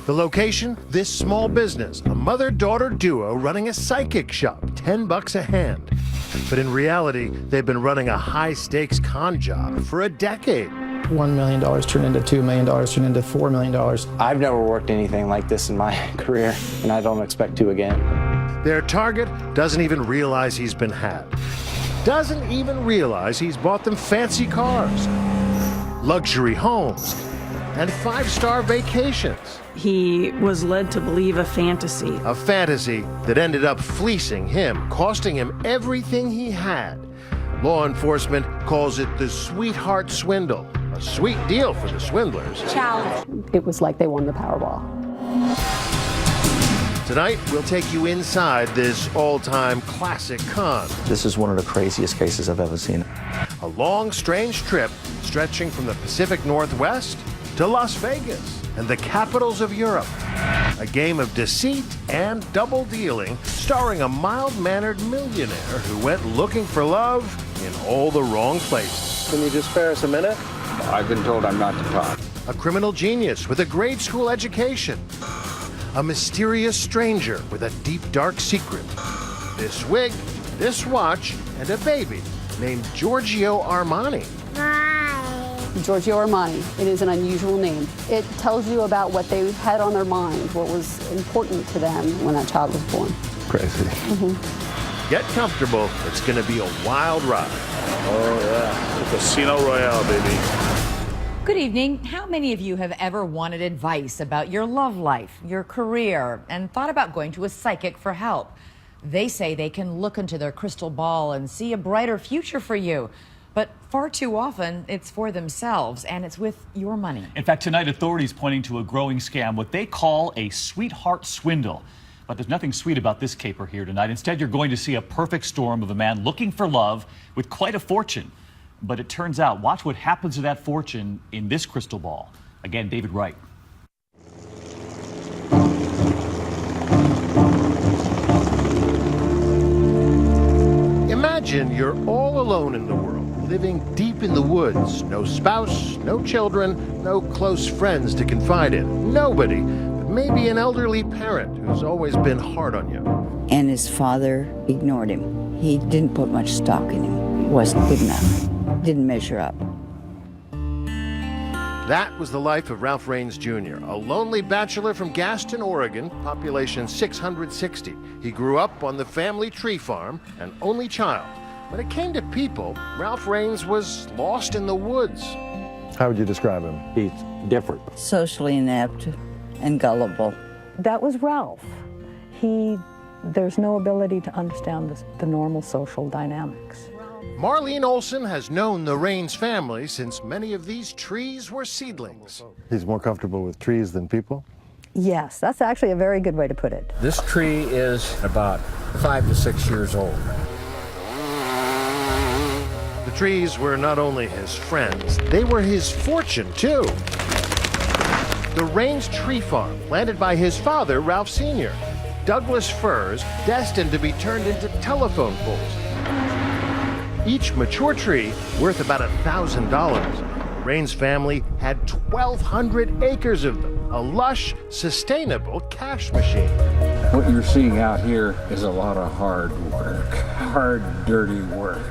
The location, this small business, a mother-daughter duo running a psychic shop, $10 a hand. But in reality, they've been running a high-stakes con job for a decade. $1 million turned into $2 million, turned into $4 million. I've never worked anything like this in my career, and I don't expect to again. Their target doesn't even realize he's been had. Doesn't even realize he's bought them fancy cars, luxury homes, and 5-star vacations. He was led to believe a fantasy. A fantasy that ended up fleecing him, costing him everything he had. Law enforcement calls it the sweetheart swindle. A sweet deal for the swindlers. Challenge. It was like they won the Powerball. Tonight, we'll take you inside this all-time classic con. This is one of the craziest cases I've ever seen. A long, strange trip stretching from the Pacific Northwest to Las Vegas and the capitals of Europe. A game of deceit and double dealing starring a mild-mannered millionaire who went looking for love in all the wrong places. Can you just spare us a minute? I've been told I'm not to talk. A criminal genius with a grade school education. A mysterious stranger with a deep, dark secret. This wig, this watch, and a baby named Giorgio Armani. Giorgio Armani. It is an unusual name. It tells you about what they had on their mind, what was important to them when that child was born. Crazy. Get comfortable. It's going to be a wild ride. Oh, yeah. The Casino Royale, baby. Good evening. How many of you have ever wanted advice about your love life, your career, and thought about going to a psychic for help? They say they can look into their crystal ball and see a brighter future for you. But far too often, it's for themselves, and it's with your money. In fact, tonight, authorities pointing to a growing scam, what they call a sweetheart swindle. But there's nothing sweet about this caper here tonight. Instead, you're going to see a perfect storm of a man looking for love with quite a fortune. But it turns out, watch what happens to that fortune in this crystal ball. Again, David Wright. Imagine you're all alone in the world, living deep in the woods. No spouse, no children, no close friends to confide in. Nobody, but maybe an elderly parent who's always been hard on you. And his father ignored him. He didn't put much stock in him. He wasn't good enough. Didn't measure up. That was the life of Ralph Raines Jr., a lonely bachelor from Gaston, Oregon, population 660. He grew up on the family tree farm, an only child. When it came to people, Ralph Raines was lost in the woods. How would you describe him? He's different. Socially inept and gullible. That was Ralph. There's no ability to understand the normal social dynamics. Marlene Olson has known the Raines family since many of these trees were seedlings. He's more comfortable with trees than people? Yes, that's actually a very good way to put it. This tree is about 5 to 6 years old. The trees were not only his friends, they were his fortune, too. The Raines Tree Farm, planted by his father, Ralph Sr. Douglas firs destined to be turned into telephone poles. Each mature tree worth about $1,000. Raines' family had 1,200 acres of them, a lush, sustainable cash machine. What you're seeing out here is a lot of hard work, hard, dirty work.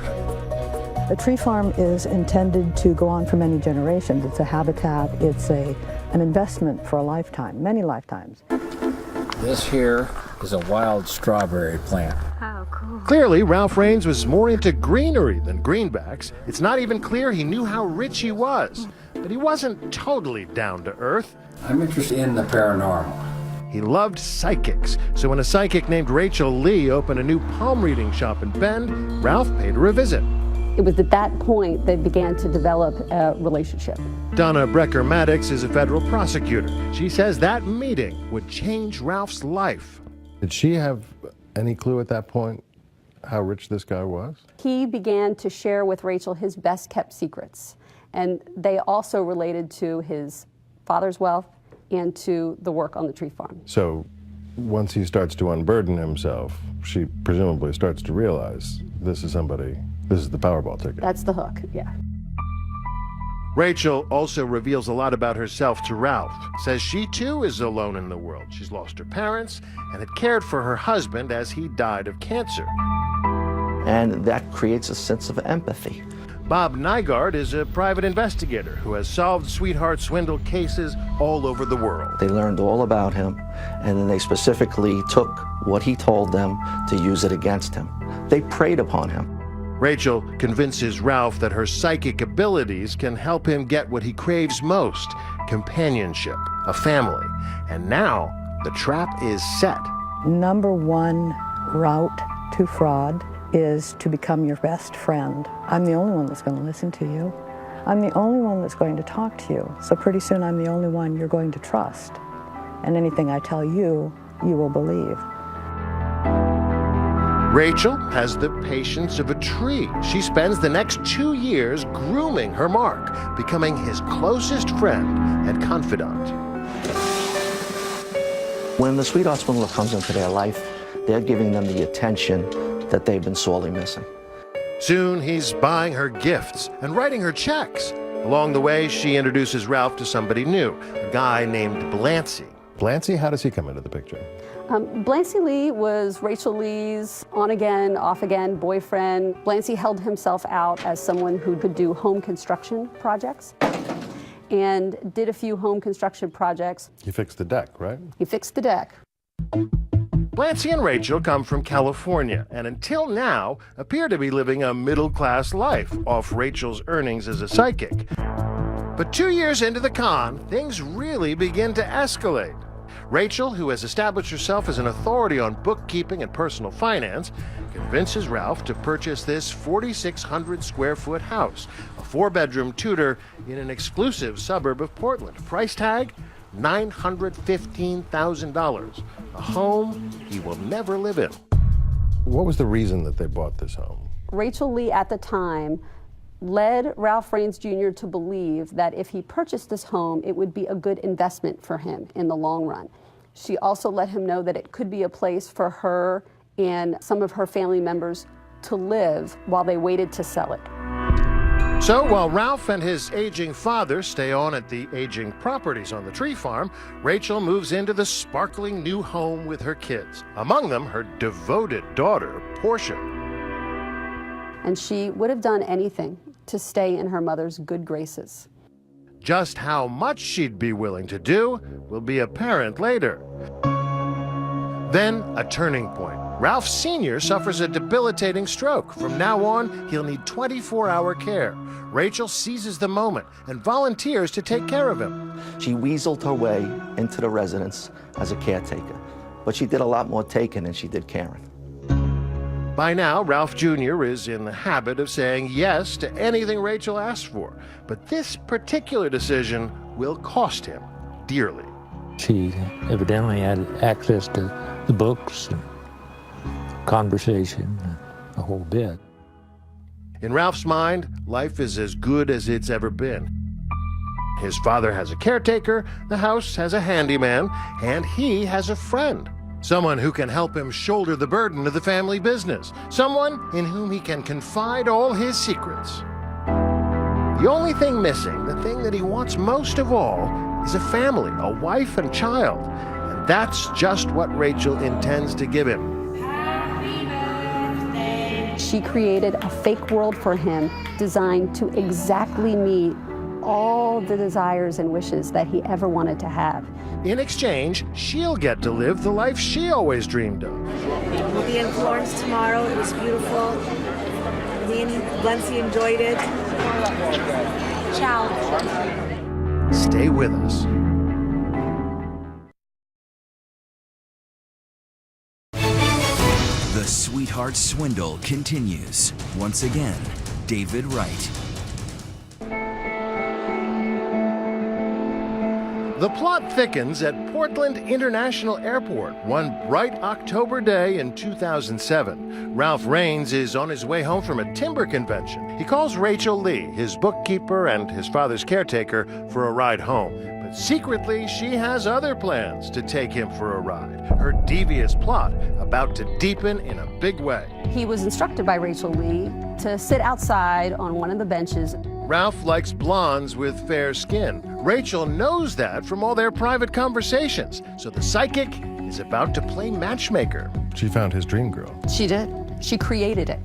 The tree farm is intended to go on for many generations. It's a habitat. It's an investment for a lifetime, many lifetimes. This here is a wild strawberry plant. Oh, cool. Clearly, Ralph Raines was more into greenery than greenbacks. It's not even clear he knew how rich he was, but he wasn't totally down to earth. I'm interested in the paranormal. He loved psychics, so when a psychic named Rachel Lee opened a new palm reading shop in Bend, Ralph paid her a visit. It was at that point they began to develop a relationship. Donna Brecker-Maddox is a federal prosecutor. She says that meeting would change Ralph's life. Did she have any clue at that point how rich this guy was? He began to share with Rachel his best kept secrets, and they also related to his father's wealth and to the work on the tree farm. So once he starts to unburden himself, she presumably starts to realize this is the Powerball ticket. That's the hook, yeah. Rachel also reveals a lot about herself to Ralph. Says she too is alone in the world. She's lost her parents and had cared for her husband as he died of cancer. And that creates a sense of empathy. Bob Nygaard is a private investigator who has solved sweetheart swindle cases all over the world. They learned all about him, and then they specifically took what he told them to use it against him. They preyed upon him. Rachel convinces Ralph that her psychic abilities can help him get what he craves most: companionship, a family. And now the trap is set. Number one route to fraud is to become your best friend. I'm the only one that's going to listen to you. I'm the only one that's going to talk to you. So pretty soon I'm the only one you're going to trust. And anything I tell you, you will believe. Rachel has the patience of a tree. She spends the next 2 years grooming her Mark, becoming his closest friend and confidant. When the sweetheart swindler comes into their life, they're giving them the attention that they've been sorely missing. Soon he's buying her gifts and writing her checks. Along the way, she introduces Ralph to somebody new, a guy named Blancy. Blancy, how does he come into the picture? Blancy Lee was Rachel Lee's on-again, off-again boyfriend. Blancy held himself out as someone who could do home construction projects and did a few home construction projects. He fixed the deck, right? He fixed the deck. Blancy and Rachel come from California and until now appear to be living a middle-class life off Rachel's earnings as a psychic. But 2 years into the con, things really begin to escalate. Rachel, who has established herself as an authority on bookkeeping and personal finance, convinces Ralph to purchase this 4,600 square foot house, a 4-bedroom Tudor in an exclusive suburb of Portland. Price tag, $915,000. A home he will never live in. What was the reason that they bought this home? Rachel Lee at the time led Ralph Raines Jr. to believe that if he purchased this home, it would be a good investment for him in the long run. She also let him know that it could be a place for her and some of her family members to live while they waited to sell it. So while Ralph and his aging father stay on at the aging properties on the tree farm, Rachel moves into the sparkling new home with her kids. Among them, her devoted daughter, Portia. And she would have done anything to stay in her mother's good graces. Just how much she'd be willing to do will be apparent later. Then, a turning point. Ralph Sr. suffers a debilitating stroke. From now on, he'll need 24-hour care. Rachel seizes the moment and volunteers to take care of him. She weaseled her way into the residence as a caretaker, but she did a lot more taking than she did caring. By now, Ralph Jr. is in the habit of saying yes to anything Rachel asks for. But this particular decision will cost him dearly. She evidently had access to the books and conversation, the whole bit. In Ralph's mind, life is as good as it's ever been. His father has a caretaker, the house has a handyman, and he has a friend. Someone who can help him shoulder the burden of the family business. Someone in whom he can confide all his secrets. The only thing missing, the thing that he wants most of all, is a family, a wife and child. And that's just what Rachel intends to give him. She created a fake world for him designed to exactly meet all the desires and wishes that he ever wanted to have. In exchange, she'll get to live the life she always dreamed of. We'll be in Florence tomorrow. It was beautiful. Me and Blancy enjoyed it. Ciao. Stay with us. The Sweetheart Swindle continues. Once again, David Wright. The plot thickens at Portland International Airport one bright October day in 2007. Ralph Raines is on his way home from a timber convention. He calls Rachel Lee, his bookkeeper and his father's caretaker, for a ride home. But secretly, she has other plans to take him for a ride. Her devious plot about to deepen in a big way. He was instructed by Rachel Lee to sit outside on one of the benches Ralph likes blondes with fair skin. Rachel knows that from all their private conversations. So the psychic is about to play matchmaker. She found his dream girl. She did. She created it.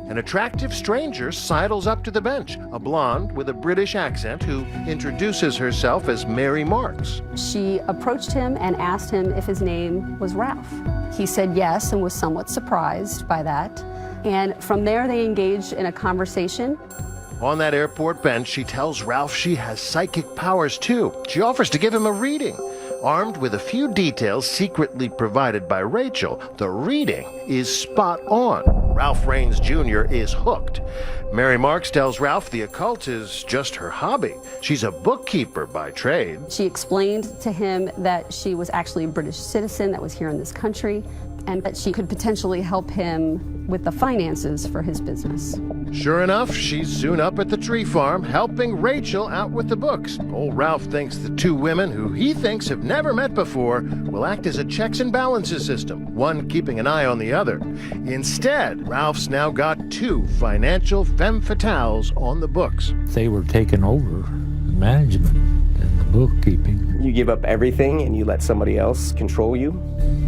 An attractive stranger sidles up to the bench, a blonde with a British accent who introduces herself as Mary Marks. She approached him and asked him if his name was Ralph. He said yes and was somewhat surprised by that. And from there, they engaged in a conversation. On that airport bench, she tells Ralph she has psychic powers too. She offers to give him a reading. Armed with a few details secretly provided by Rachel, the reading is spot on. Ralph Raines Jr. is hooked. Mary Marks tells Ralph the occult is just her hobby. She's a bookkeeper by trade. She explained to him that she was actually a British citizen that was here in this country, and that she could potentially help him with the finances for his business. Sure enough, she's soon up at the tree farm, helping Rachel out with the books. Old Ralph thinks the two women, who he thinks have never met before, will act as a checks and balances system, one keeping an eye on the other. Instead, Ralph's now got two financial femme fatales on the books. They were taking over the management and the bookkeeping. You give up everything and you let somebody else control you?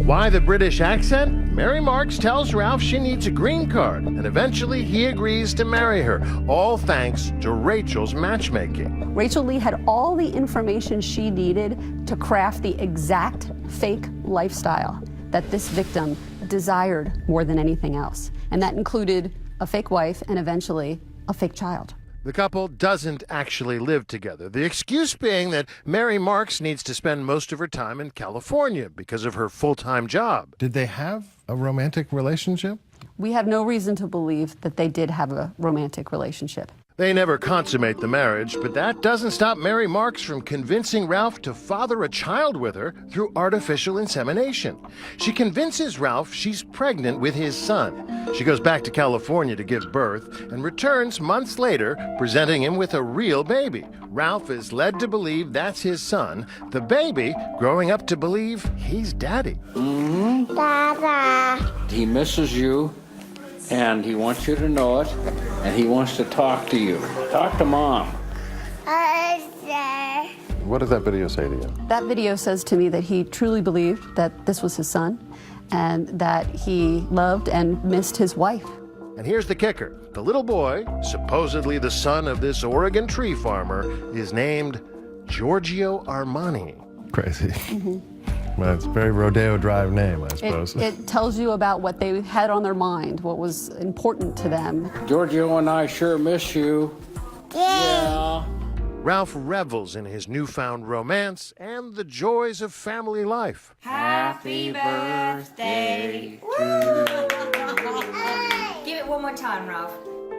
Why the British accent? Mary Marks tells Ralph she needs a green card, and eventually he agrees to marry her, all thanks to Rachel's matchmaking. Rachel Lee had all the information she needed to craft the exact fake lifestyle that this victim desired more than anything else. And that included a fake wife and eventually a fake child. The couple doesn't actually live together, the excuse being that Mary Marks needs to spend most of her time in California because of her full-time job. Did they have a romantic relationship? We have no reason to believe that they did have a romantic relationship. They never consummate the marriage, but that doesn't stop Mary Marks from convincing Ralph to father a child with her through artificial insemination. She convinces Ralph she's pregnant with his son. She goes back to California to give birth and returns months later, presenting him with a real baby. Ralph is led to believe that's his son, the baby growing up to believe he's daddy. Dada. He misses you, and he wants you to know it, and he wants to talk to you. Talk to Mom. What does that video say to you? That video says to me that he truly believed that this was his son and that he loved and missed his wife. And here's the kicker. The little boy, supposedly the son of this Oregon tree farmer, is named Giorgio Armani. Crazy. Well, it's a very Rodeo Drive name, I suppose. It tells you about what they had on their mind, what was important to them. Giorgio and I sure miss you. Yeah. Ralph revels in his newfound romance and the joys of family life. Happy birthday to you. Give it one more time, Ralph.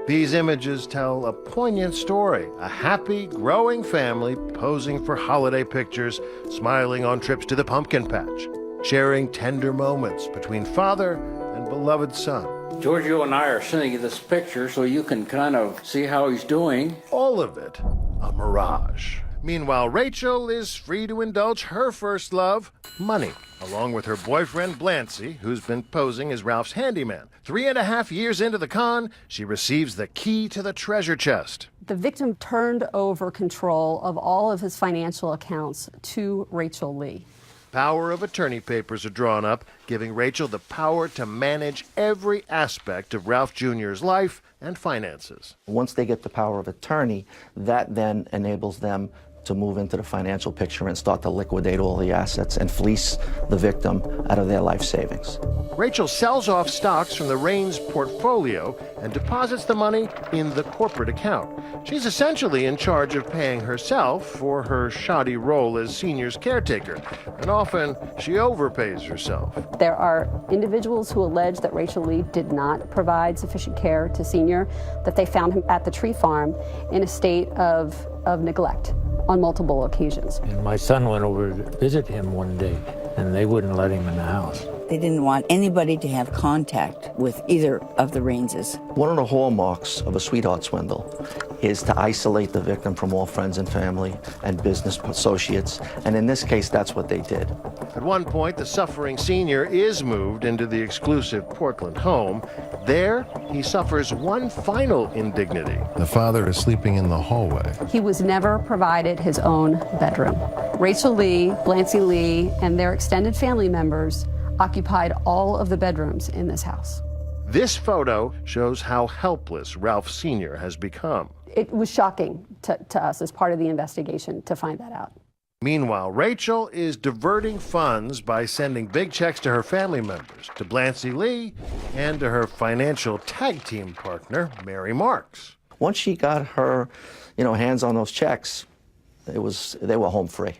These images tell a poignant story. A happy, growing family posing for holiday pictures, smiling on trips to the pumpkin patch, sharing tender moments between father and beloved son. Giorgio and I are sending you this picture so you can kind of see how he's doing. All of it a mirage. Meanwhile, Rachel is free to indulge her first love, money, along with her boyfriend, Blancy, who's been posing as Ralph's handyman. 3.5 years into the con, she receives the key to the treasure chest. The victim turned over control of all of his financial accounts to Rachel Lee. Power of attorney papers are drawn up, giving Rachel the power to manage every aspect of Ralph Jr.'s life and finances. Once they get the power of attorney, that then enables them to move into the financial picture and start to liquidate all the assets and fleece the victim out of their life savings. Rachel sells off stocks from the Raines portfolio and deposits the money in the corporate account. She's essentially in charge of paying herself for her shoddy role as Senior's caretaker, and often she overpays herself. There are individuals who allege that Rachel Lee did not provide sufficient care to Senior, that they found him at the tree farm in a state of neglect on multiple occasions. And my son went over to visit him one day, and they wouldn't let him in the house. They didn't want anybody to have contact with either of the Raineses. One of the hallmarks of a sweetheart swindle is to isolate the victim from all friends and family and business associates. And in this case, that's what they did. At one point, the suffering senior is moved into the exclusive Portland home. There, he suffers one final indignity. The father is sleeping in the hallway. He was never provided his own bedroom. Rachel Lee, Blancy Lee, and their extended family members occupied all of the bedrooms in this house. This photo shows how helpless Ralph Sr. has become. It was shocking to us as part of the investigation to find that out. Meanwhile, Rachel is diverting funds by sending big checks to her family members, to Blancy Lee, and to her financial tag team partner, Mary Marks. Once she got her, hands on those checks, they were home free.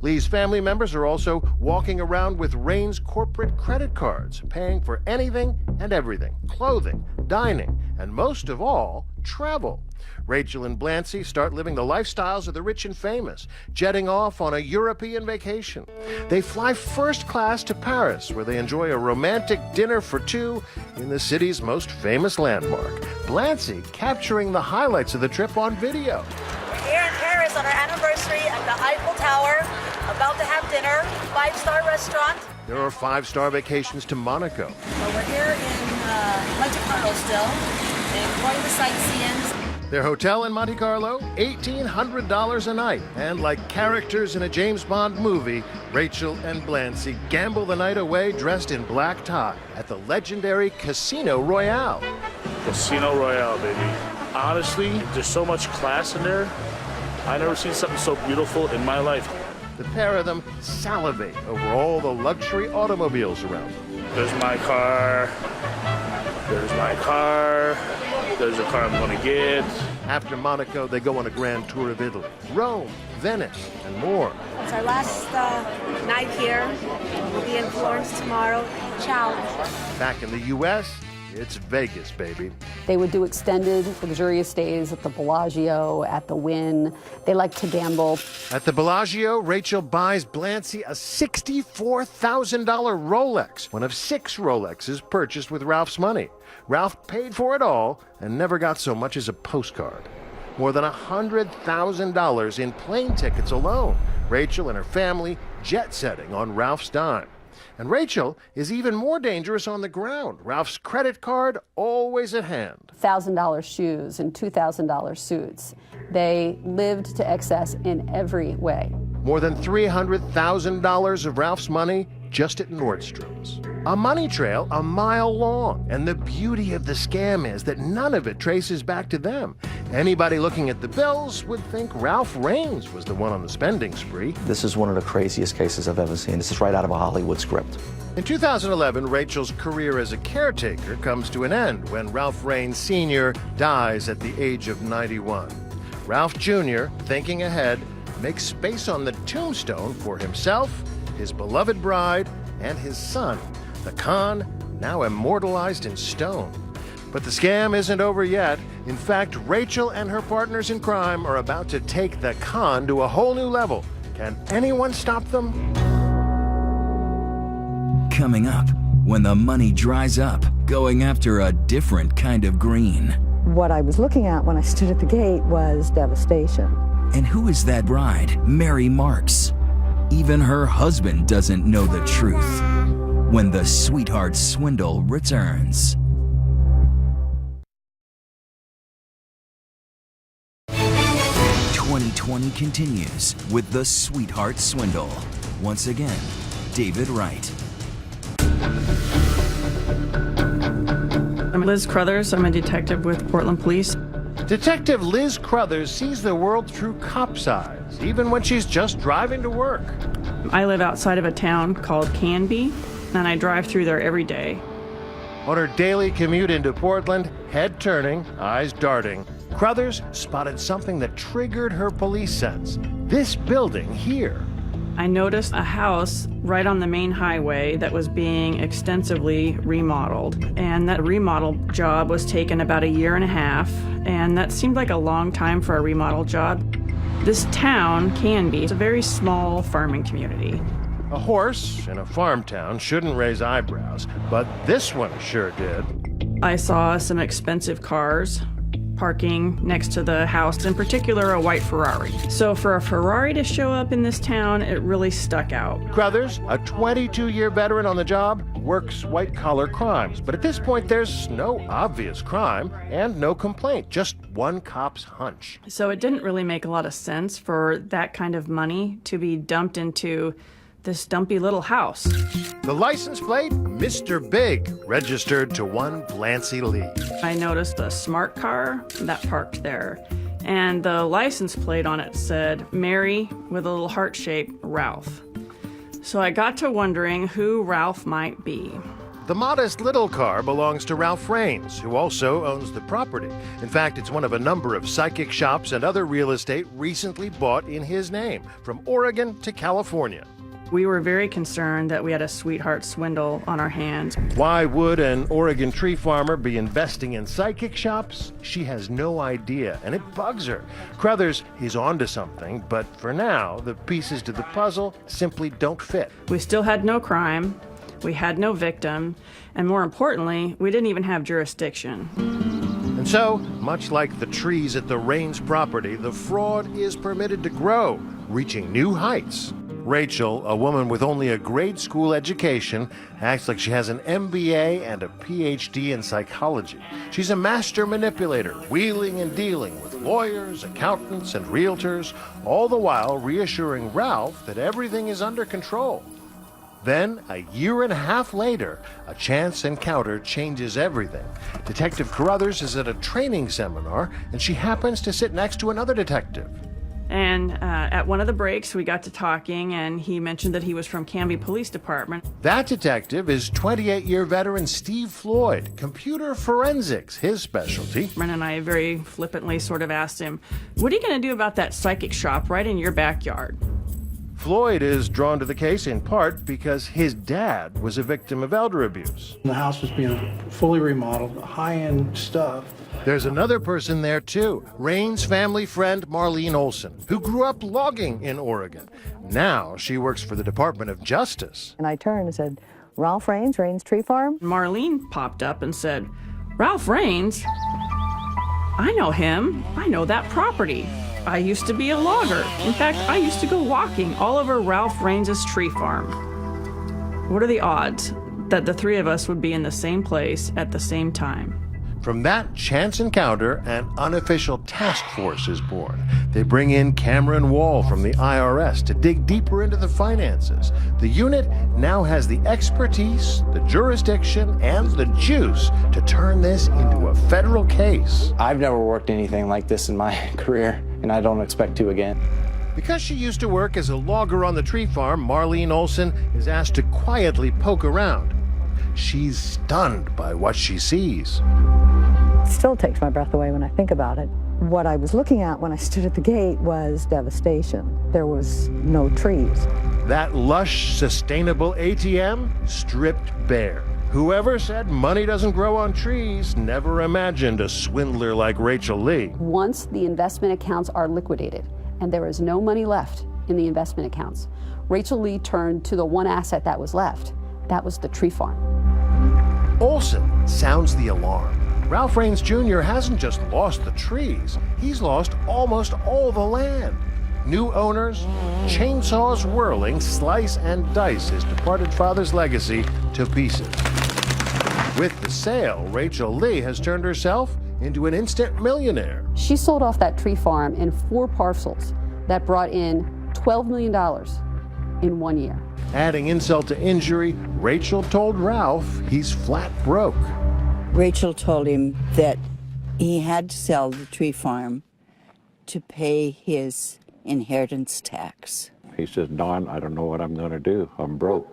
Lee's family members are also walking around with Rain's corporate credit cards, paying for anything and everything: clothing, dining, and most of all, travel. Rachel and Blancy start living the lifestyles of the rich and famous, jetting off on a European vacation. They fly first class to Paris, where they enjoy a romantic dinner for two in the city's most famous landmark. Blancy capturing the highlights of the trip on video. We're here in Paris on our anniversary at the Eiffel Tower, about to have dinner, 5-star restaurant. There are 5-star vacations to Monaco. So we're here in Monte Carlo still, enjoying the sightseeing. Their hotel in Monte Carlo, $1,800 a night. And like characters in a James Bond movie, Rachel and Blancy gamble the night away dressed in black tie at the legendary Casino Royale. Casino Royale, baby. Honestly, there's so much class in there. I've never seen something so beautiful in my life. The pair of them salivate over all the luxury automobiles around. There's my car. There's my car. There's a car I'm going to get. After Monaco, they go on a grand tour of Italy, Rome, Venice, and more. It's our last night here. We'll be in Florence tomorrow. Ciao. Back in the U.S., it's Vegas, baby. They would do extended, luxurious stays at the Bellagio, at the Wynn. They like to gamble. At the Bellagio, Rachel buys Blancy a $64,000 Rolex, one of 6 Rolexes purchased with Ralph's money. Ralph paid for it all and never got so much as a postcard. More than $100,000 in plane tickets alone. Rachel and her family jet-setting on Ralph's dime. And Rachel is even more dangerous on the ground. Ralph's credit card always at hand. $1,000 shoes and $2,000 suits. They lived to excess in every way. More than $300,000 of Ralph's money just at Nordstrom's. A money trail a mile long. And the beauty of the scam is that none of it traces back to them. Anybody looking at the bills would think Ralph Raines was the one on the spending spree. This is one of the craziest cases I've ever seen. This is right out of a Hollywood script. In 2011, Rachel's career as a caretaker comes to an end when Ralph Raines Sr. dies at the age of 91. Ralph Jr., thinking ahead, makes space on the tombstone for himself, his beloved bride, and his son, the con, now immortalized in stone. But the scam isn't over yet. In fact, Rachel and her partners in crime are about to take the con to a whole new level. Can anyone stop them? Coming up, when the money dries up, going after a different kind of green. What I was looking at when I stood at the gate was devastation. And who is that bride, Mary Marks? Even her husband doesn't know the truth. When the Sweetheart Swindle returns. '20 continues with the Sweetheart Swindle. Once again, David Wright. I'm Liz Crothers. I'm a detective with Portland Police. Detective Liz Crothers sees the world through cop's eyes, even when she's just driving to work. I live outside of a town called Canby, and I drive through there every day. On her daily commute into Portland, head turning, eyes darting, Crothers spotted something that triggered her police sense. This building here. I noticed a house right on the main highway that was being extensively remodeled, and that remodel job was taken about 1.5 years, and that seemed like a long time for a remodel job. This town, Canby, is a very small farming community. A horse in a farm town shouldn't raise eyebrows, but this one sure did. I saw some expensive cars parking next to the house, in particular a white Ferrari. So for a Ferrari to show up in this town, it really stuck out. Crothers, a 22-year veteran on the job, works white-collar crimes. But at this point, there's no obvious crime and no complaint, just one cop's hunch. So it didn't really make a lot of sense for that kind of money to be dumped into this dumpy little house. The license plate, Mr. Big, registered to one Blancy Lee. I noticed a smart car that parked there, and the license plate on it said Mary with a little heart shape, Ralph. So I got to wondering who Ralph might be. The modest little car belongs to Ralph Raines, who also owns the property. In fact, it's one of a number of psychic shops and other real estate recently bought in his name, from Oregon to California. We were very concerned that we had a sweetheart swindle on our hands. Why would an Oregon tree farmer be investing in psychic shops? She has no idea, and it bugs her. Crothers is onto something, but for now, the pieces to the puzzle simply don't fit. We still had no crime, we had no victim, and more importantly, we didn't even have jurisdiction. And so, much like the trees at the Raines property, the fraud is permitted to grow, reaching new heights. Rachel, a woman with only a grade school education, acts like she has an MBA and a PhD in psychology. She's a master manipulator, wheeling and dealing with lawyers, accountants, and realtors, all the while reassuring Ralph that everything is under control. Then, a year and a half later, a chance encounter changes everything. Detective Crothers is at a training seminar, and she happens to sit next to another detective. And at one of the breaks, we got to talking, and he mentioned that he was from Canby Police Department. That detective is 28-year veteran Steve Floyd, computer forensics, his specialty. And I very flippantly sort of asked him, what are you going to do about that psychic shop right in your backyard? Floyd is drawn to the case in part because his dad was a victim of elder abuse. The house was being fully remodeled, high-end stuff. There's another person there too, Raines' family friend Marlene Olson, who grew up logging in Oregon. Now she works for the Department of Justice. And I turned and said, Ralph Raines, Raines Tree Farm? Marlene popped up and said, Ralph Raines? I know him. I know that property. I used to be a logger. In fact, I used to go walking all over Ralph Raines' tree farm. What are the odds that the three of us would be in the same place at the same time? From that chance encounter, an unofficial task force is born. They bring in Cameron Wall from the IRS to dig deeper into the finances. The unit now has the expertise, the jurisdiction, and the juice to turn this into a federal case. I've never worked anything like this in my career, and I don't expect to again. Because she used to work as a logger on the tree farm, Marlene Olson is asked to quietly poke around. She's stunned by what she sees. It still takes my breath away when I think about it. What I was looking at when I stood at the gate was devastation. There was no trees. That lush, sustainable ATM stripped bare. Whoever said money doesn't grow on trees never imagined a swindler like Rachel Lee. Once the investment accounts are liquidated and there is no money left in the investment accounts, Rachel Lee turned to the one asset that was left. That was the tree farm. Olson sounds the alarm. Ralph Raines Jr. hasn't just lost the trees, he's lost almost all the land. New owners, chainsaws whirling, slice and dice his departed father's legacy to pieces. With the sale, Rachel Lee has turned herself into an instant millionaire. She sold off that tree farm in 4 parcels that brought in $12 million in 1 year. Adding insult to injury, Rachel told Ralph he's flat broke. Rachel told him that he had to sell the tree farm to pay his inheritance tax. He says, Don, I don't know what I'm going to do. I'm broke.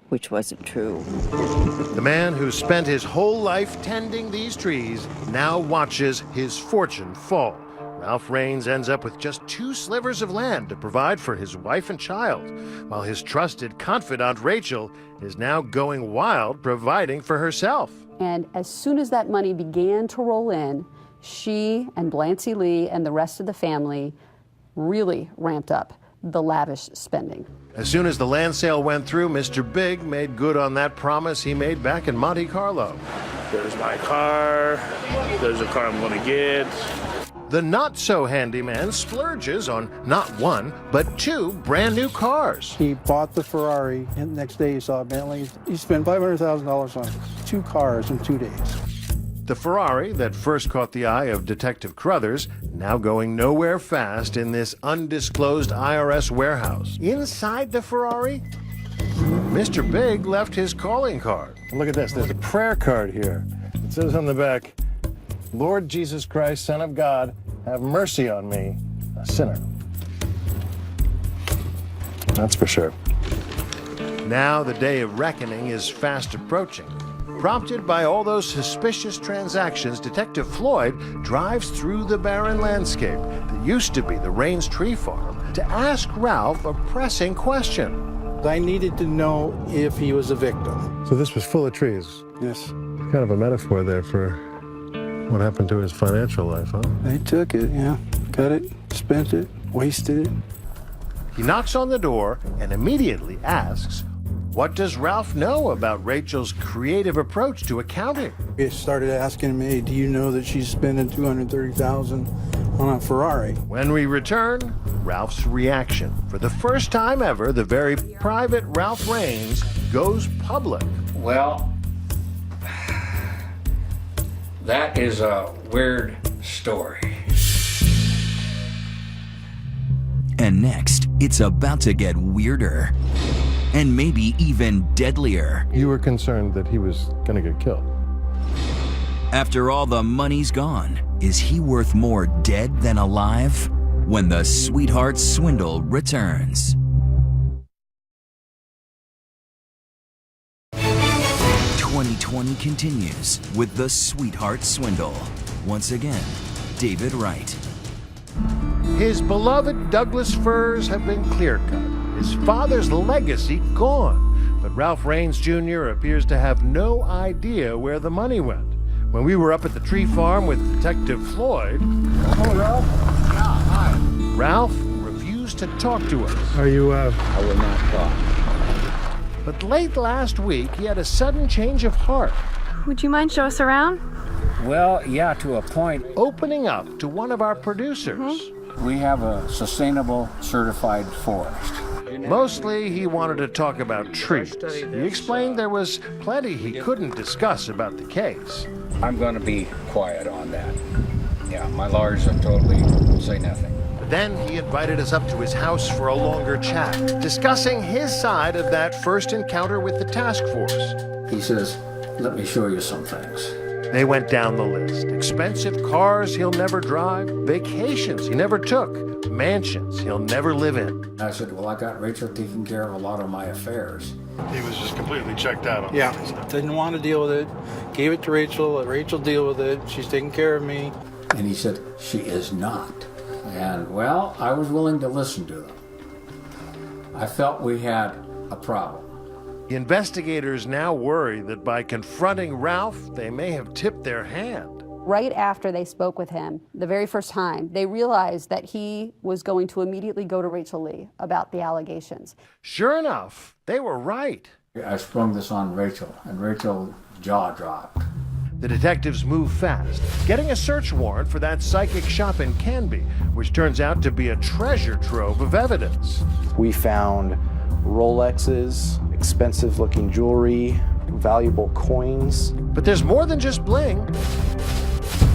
Which wasn't true. The man who spent his whole life tending these trees now watches his fortune fall. Ralph Raines ends up with just 2 slivers of land to provide for his wife and child, while his trusted confidant Rachel is now going wild providing for herself. And as soon as that money began to roll in, she and Blancy Lee and the rest of the family really ramped up the lavish spending. As soon as the land sale went through, Mr. Big made good on that promise he made back in Monte Carlo. There's my car. There's a car I'm going to get. The not-so-handy man splurges on not one, but two brand-new cars. He bought the Ferrari, and the next day he saw a Bentley. He spent $500,000 on 2 cars in 2 days. The Ferrari that first caught the eye of Detective Crothers, now going nowhere fast in this undisclosed IRS warehouse. Inside the Ferrari, Mr. Big left his calling card. Look at this. There's a prayer card here. It says on the back, Lord Jesus Christ, Son of God, have mercy on me, a sinner. That's for sure. Now the day of reckoning is fast approaching. Prompted by all those suspicious transactions, Detective Floyd drives through the barren landscape that used to be the Raines Tree Farm to ask Ralph a pressing question. I needed to know if he was a victim. So this was full of trees. Yes. Kind of a metaphor there for what happened to his financial life, huh? They took it, yeah. Cut it, spent it, wasted it. He knocks on the door and immediately asks, what does Ralph know about Rachel's creative approach to accounting? He started asking me, do you know that she's spending $230,000 on a Ferrari? When we return, Ralph's reaction. For the first time ever, the very private Ralph Raines goes public. Well, that is a weird story. And next, it's about to get weirder. And maybe even deadlier. You were concerned that he was going to get killed. After all the money's gone, is he worth more dead than alive? When the Sweetheart Swindle returns. 2020 continues with the Sweetheart Swindle. Once again, David Wright. His beloved Douglas firs have been clear-cut. His father's legacy gone. But Ralph Raines Jr. appears to have no idea where the money went. When we were up at the tree farm with Detective Floyd... Hello, Ralph. Yeah, hi. Ralph refused to talk to us. Are you, I will not talk. But late last week, he had a sudden change of heart. Would you mind show us around? Well, yeah, to a point. Opening up to one of our producers. We have a sustainable certified forest. Mostly, he wanted to talk about trees. He explained there was plenty he couldn't discuss about the case. I'm going to be quiet on that. Yeah, my lawyers have told me say nothing. But then he invited us up to his house for a longer chat, discussing his side of that first encounter with the task force. He says, let me show you some things. They went down the list. Expensive cars he'll never drive, vacations he never took, mansions he'll never live in. I said, well, I got Rachel taking care of a lot of my affairs. He was just completely checked out on Yeah, that. didn't want to deal with it. Gave it to Rachel, let Rachel deal with it. She's taking care of me. And he said, she is not. And, well, I was willing to listen to him. I felt we had a problem. The investigators now worry that by confronting Ralph, they may have tipped their hand. Right after they spoke with him, the very first time, they realized that he was going to immediately go to Rachel Lee about the allegations. Sure enough, they were right. I sprung this on Rachel, and Rachel's jaw dropped. The detectives move fast, getting a search warrant for that psychic shop in Canby, which turns out to be a treasure trove of evidence. We found Rolexes, expensive-looking jewelry, valuable coins. But there's more than just bling.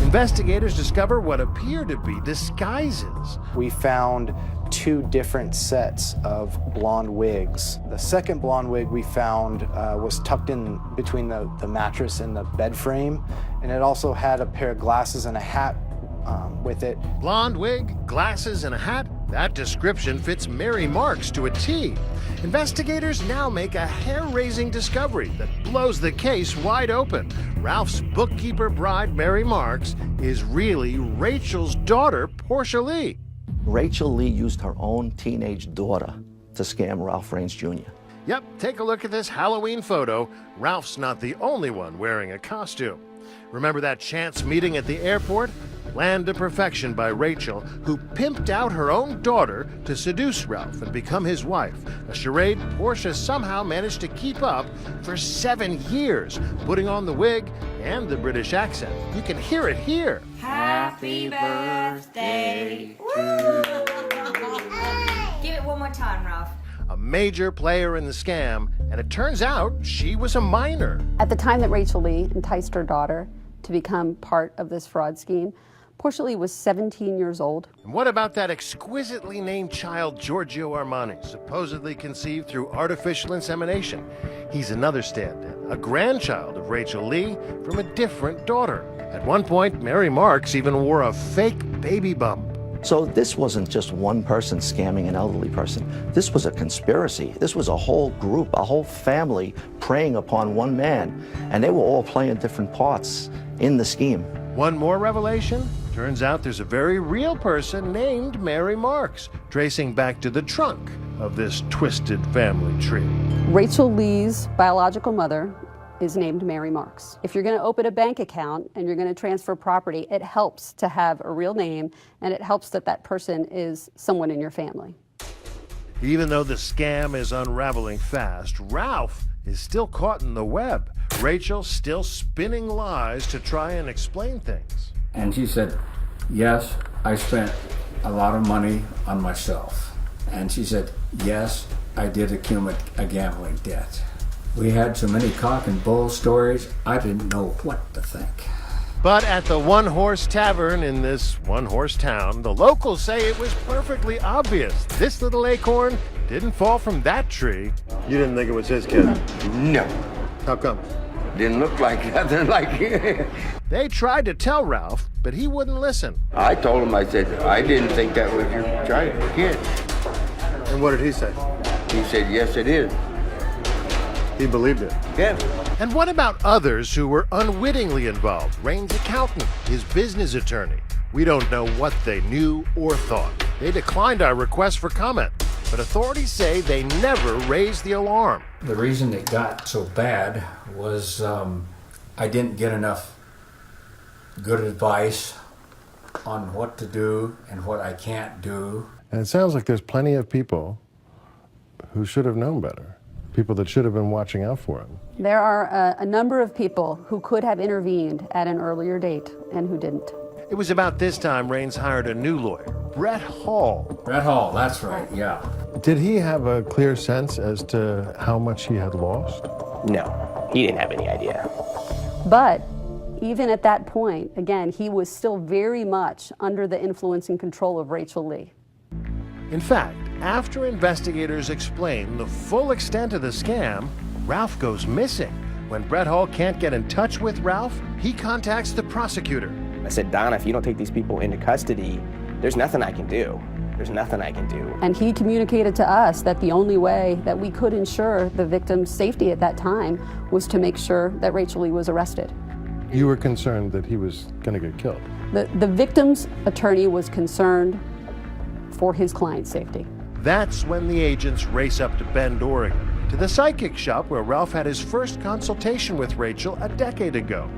Investigators discover what appear to be disguises. We found 2 different sets of blonde wigs. The second blonde wig we found was tucked in between the mattress and the bed frame, and it also had a pair of glasses and a hat with it. Blonde wig, glasses, and a hat? That description fits Mary Marks to a T. Investigators now make a hair-raising discovery that blows the case wide open. Ralph's bookkeeper bride, Mary Marks, is really Rachel's daughter, Portia Lee. Rachel Lee used her own teenage daughter to scam Ralph Raines Jr. Yep, take a look at this Halloween photo. Ralph's not the only one wearing a costume. Remember that chance meeting at the airport? Land of Perfection by Rachel, who pimped out her own daughter to seduce Ralph and become his wife. A charade Portia somehow managed to keep up for 7 years, putting on the wig, and the British accent. You can hear it here. Happy birthday to you. Give it one more time, Ralph. A major player in the scam, and it turns out she was a minor. At the time that Rachel Lee enticed her daughter to become part of this fraud scheme, Portia Lee was 17 years old. And what about that exquisitely named child, Giorgio Armani, supposedly conceived through artificial insemination? He's another stand-in, a grandchild of Rachel Lee from a different daughter. At one point, Mary Marks even wore a fake baby bump. So this wasn't just one person scamming an elderly person. This was a conspiracy. This was a whole group, a whole family preying upon one man. And they were all playing different parts in the scheme. One more revelation? Turns out there's a very real person named Mary Marks, tracing back to the trunk of this twisted family tree. Rachel Lee's biological mother is named Mary Marks. If you're going to open a bank account and you're going to transfer property, it helps to have a real name, and it helps that that person is someone in your family. Even though the scam is unraveling fast, Ralph is still caught in the web. Rachel still spinning lies to try and explain things. And she said, yes, I spent a lot of money on myself. And she said, yes, I did accumulate a gambling debt. We had so many cock and bull stories, I didn't know what to think. But at the one-horse tavern in this one-horse town, the locals say it was perfectly obvious this little acorn didn't fall from that tree. You didn't think it was his kid? No. How come? Didn't look like nothing like it. They tried to tell Ralph, but he wouldn't listen. I told him, I said, I didn't think that was your kid. And what did he say? He said, yes, it is. He believed it. Yeah. And what about others who were unwittingly involved? Rain's accountant, his business attorney. We don't know what they knew or thought. They declined our request for comment, but authorities say they never raised the alarm. The reason it got so bad was I didn't get enough good advice on what to do and what I can't do. And it sounds like there's plenty of people who should have known better. People that should have been watching out for him. There are a number of people who could have intervened at an earlier date and who didn't. It was about this time Raines hired a new lawyer, Brett Hall. Brett Hall, that's right, yeah. Did he have a clear sense as to how much he had lost? No, he didn't have any idea. But even at that point, again, he was still very much under the influence and control of Rachel Lee. In fact, after investigators explain the full extent of the scam, Ralph goes missing. When Brett Hall can't get in touch with Ralph, he contacts the prosecutor. I said, Donna, if you don't take these people into custody, there's nothing I can do. There's nothing I can do. And he communicated to us that the only way that we could ensure the victim's safety at that time was to make sure that Rachel Lee was arrested. You were concerned that he was going to get killed. The victim's attorney was concerned for his client's safety. That's when the agents race up to Bend, Oregon, to the psychic shop where Ralph had his first consultation with Rachel a decade ago.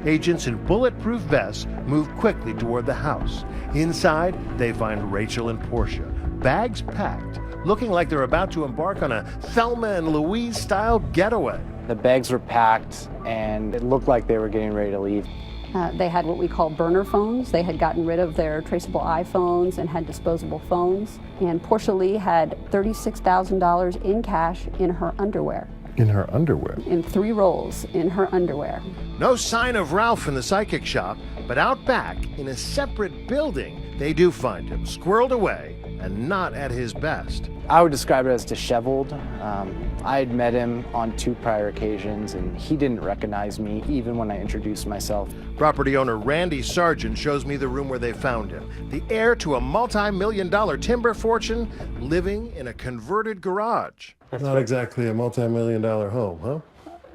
Agents in bulletproof vests move quickly toward the house. Inside, they find Rachel and Portia, bags packed, looking like they're about to embark on a Thelma and Louise-style getaway. The bags were packed, and it looked like they were getting ready to leave. They had what we call burner phones. They had gotten rid of their traceable iPhones and had disposable phones. And Portia Lee had $36,000 in cash in her underwear. In her underwear? In 3 rolls in her underwear. No sign of Ralph in the psychic shop, but out back, in a separate building, they do find him, squirreled away and not at his best. I would describe it as disheveled. I had met him on 2 prior occasions, and he didn't recognize me, even when I introduced myself. Property owner Randy Sargent shows me the room where they found him. The heir to a multi-million-dollar timber fortune, living in a converted garage. That's not exactly a multi-million-dollar home, huh?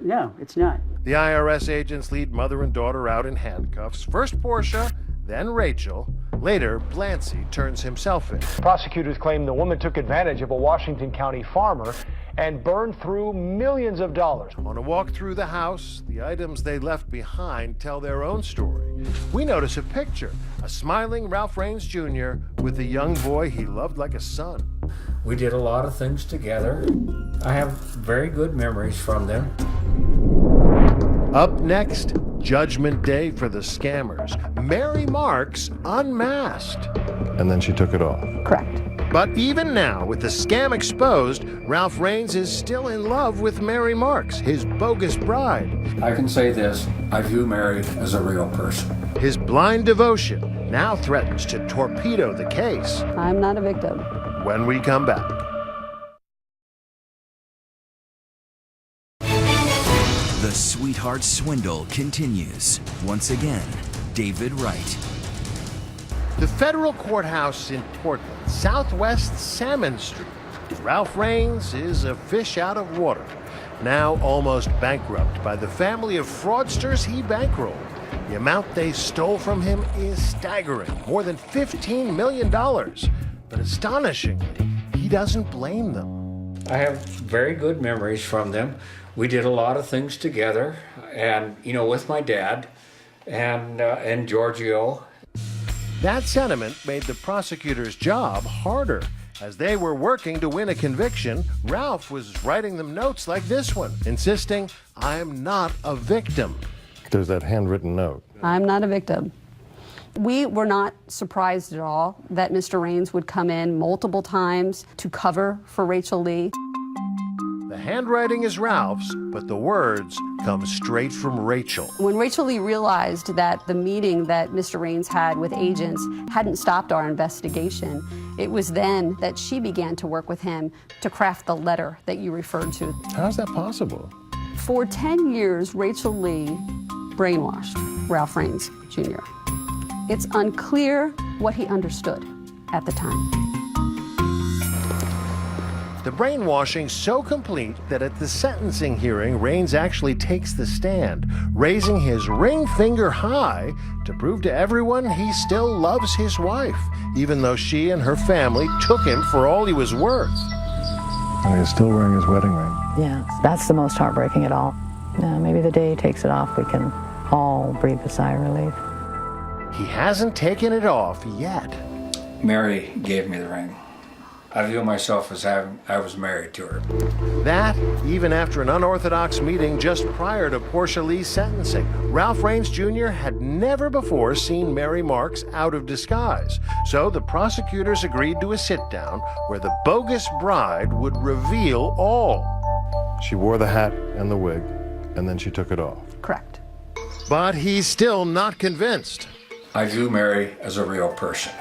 No, it's not. The IRS agents lead mother and daughter out in handcuffs. First Portia, then Rachel. Later, Blancy turns himself in. Prosecutors claim the woman took advantage of a Washington County farmer and burned through millions of dollars. On a walk through the house, the items they left behind tell their own story. We notice a picture, a smiling Ralph Raines Jr. with a young boy he loved like a son. We did a lot of things together. I have very good memories from them. Up next, Judgment Day for the scammers. Mary Marks unmasked. And then she took it off. Correct. But even now, with the scam exposed, Ralph Raines is still in love with Mary Marks, his bogus bride. I can say this, I view Mary as a real person. His blind devotion now threatens to torpedo the case. I'm not a victim. When we come back. The Sweetheart Swindle continues. Once again, David Wright. The federal courthouse in Portland, southwest Salmon Street. Ralph Raines is a fish out of water, now almost bankrupt by the family of fraudsters he bankrolled. The amount they stole from him is staggering, more than $15 million. But astonishingly, he doesn't blame them. I have very good memories from them. We did a lot of things together, and with my dad and Giorgio. That sentiment made the prosecutor's job harder. As they were working to win a conviction, Ralph was writing them notes like this one, insisting, "I'm not a victim." There's that handwritten note. I'm not a victim. We were not surprised at all that Mr. Raines would come in multiple times to cover for Rachel Lee. The handwriting is Ralph's, but the words come straight from Rachel. When Rachel Lee realized that the meeting that Mr. Raines had with agents hadn't stopped our investigation, it was then that she began to work with him to craft the letter that you referred to. How's that possible? For 10 years, Rachel Lee brainwashed Ralph Raines Jr. It's unclear what he understood at the time. The brainwashing so complete that at the sentencing hearing, Raines actually takes the stand, raising his ring finger high to prove to everyone he still loves his wife, even though she and her family took him for all he was worth. And he's still wearing his wedding ring. Yeah, that's the most heartbreaking of all. Maybe the day he takes it off, we can all breathe a sigh of relief. He hasn't taken it off yet. Mary gave me the ring. I view myself as I was married to her. That, even after an unorthodox meeting just prior to Portia Lee's sentencing. Ralph Raines Jr. had never before seen Mary Marks out of disguise. So the prosecutors agreed to a sit-down where the bogus bride would reveal all. She wore the hat and the wig, and then she took it off. Correct. But he's still not convinced. I view Mary as a real person.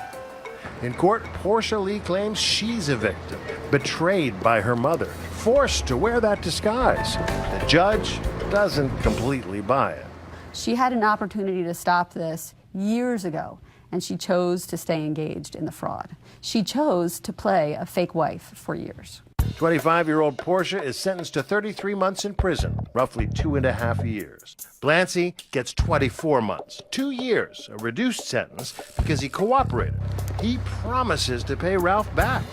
In court, Portia Lee claims she's a victim, betrayed by her mother, forced to wear that disguise. The judge doesn't completely buy it. She had an opportunity to stop this years ago, and she chose to stay engaged in the fraud. She chose to play a fake wife for years. 25-year-old Portia is sentenced to 33 months in prison, roughly 2.5 years. Blancy gets 24 months, 2 years, a reduced sentence because he cooperated. He promises to pay Ralph back,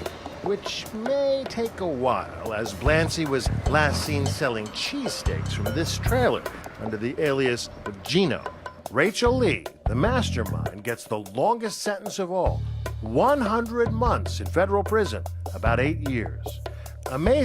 which may take a while, as Blancy was last seen selling cheesesteaks from this trailer under the alias of Gino. Rachel Lee, the mastermind, gets the longest sentence of all, 100 months in federal prison, about 8 years. Amazing.